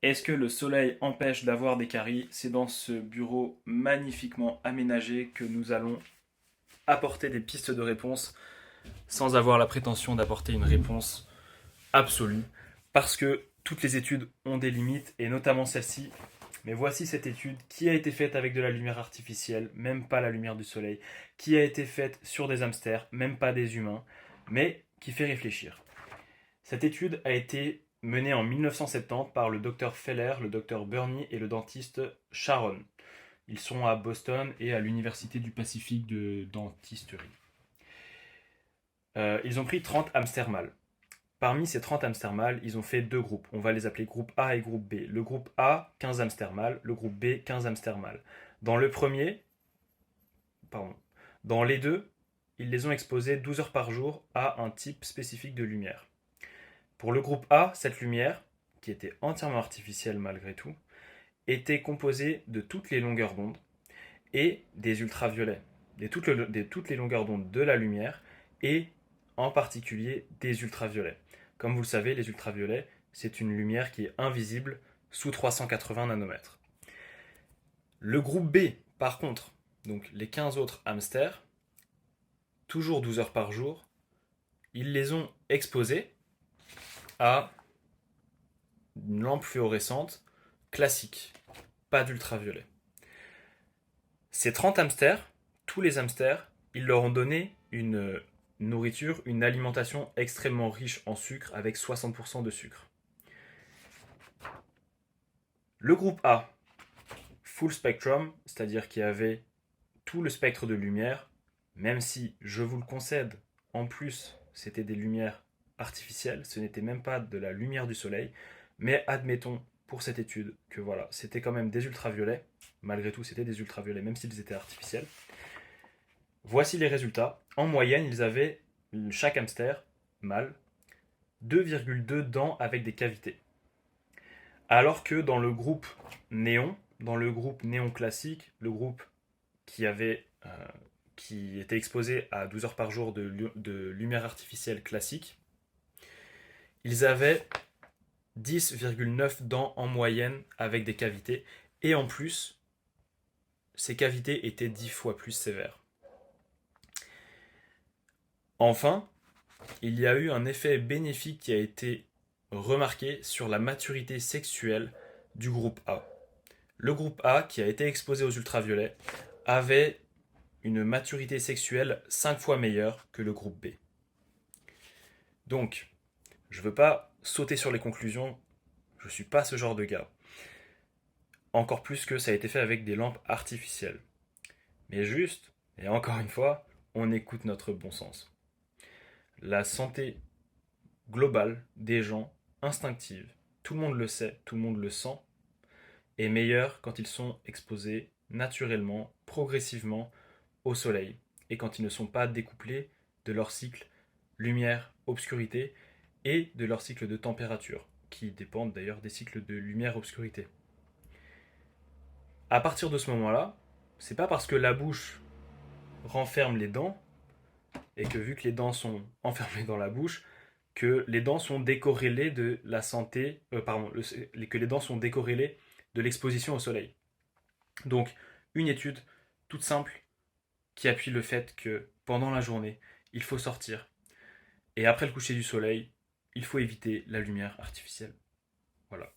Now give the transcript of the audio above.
Est-ce que le soleil empêche d'avoir des caries? C'est dans ce bureau magnifiquement aménagé que nous allons apporter des pistes de réponse sans avoir la prétention d'apporter une réponse absolue. Parce que toutes les études ont des limites et notamment celle-ci. Mais voici cette étude qui a été faite avec de la lumière artificielle, même pas la lumière du soleil, qui a été faite sur des hamsters, même pas des humains, mais qui fait réfléchir. Cette étude a été menée en 1970 par le docteur Feller, le docteur Burney et le dentiste Sharon. Ils sont à Boston et à l'Université du Pacifique de dentisterie. Ils ont pris 30 hamsters mâles. Parmi ces 30 hamsters mâles, ils ont fait deux groupes. On va les appeler groupe A et groupe B. Le groupe A, 15 hamsters mâles. Le groupe B, 15 hamsters mâles. Dans le premier, pardon, dans les deux, ils les ont exposés 12 heures par jour à un type spécifique de lumière. Pour le groupe A, cette lumière, qui était entièrement artificielle malgré tout, était composée de toutes les longueurs d'onde et des ultraviolets, toutes les longueurs d'onde de la lumière et en particulier des ultraviolets. Comme vous le savez, les ultraviolets, c'est une lumière qui est invisible sous 380 nanomètres. Le groupe B, par contre, donc les 15 autres hamsters, toujours 12 heures par jour, ils les ont exposés à une lampe fluorescente classique, pas d'ultraviolet. Ces 30 hamsters, tous les hamsters, ils leur ont donné une nourriture, une alimentation extrêmement riche en sucre avec 60% de sucre. Le groupe A, full spectrum, c'est-à-dire qu'il y avait tout le spectre de lumière, même si, je vous le concède, en plus, c'était des lumières artificielles, ce n'était même pas de la lumière du soleil, mais admettons pour cette étude que voilà, c'était quand même des ultraviolets, malgré tout c'était des ultraviolets, même s'ils étaient artificiels. Voici les résultats. En moyenne, ils avaient, chaque hamster mâle, 2,2 dents avec des cavités. Alors que dans le groupe néon classique, le groupe qui qui était exposé à 12 heures par jour de lumière artificielle classique, ils avaient 10,9 dents en moyenne avec des cavités. Et en plus, ces cavités étaient 10 fois plus sévères. Enfin, il y a eu un effet bénéfique qui a été remarqué sur la maturité sexuelle du groupe A. Le groupe A, qui a été exposé aux ultraviolets, avait une maturité sexuelle 5 fois meilleure que le groupe B. Donc, je ne veux pas sauter sur les conclusions, je ne suis pas ce genre de gars. Encore plus que ça a été fait avec des lampes artificielles. Mais juste, et encore une fois, on écoute notre bon sens. La santé globale des gens, instinctive, tout le monde le sait, tout le monde le sent, est meilleure quand ils sont exposés naturellement, progressivement au soleil et quand ils ne sont pas découplés de leur cycle lumière-obscurité et de leur cycle de température, qui dépendent d'ailleurs des cycles de lumière-obscurité. À partir de ce moment-là, c'est pas parce que la bouche renferme les dents et que vu que les dents sont enfermées dans la bouche, que les dents sont décorrélées de la santé, que les dents sont décorrélées de l'exposition au soleil. Donc, une étude toute simple qui appuie le fait que pendant la journée, il faut sortir. Et après le coucher du soleil, il faut éviter la lumière artificielle. Voilà.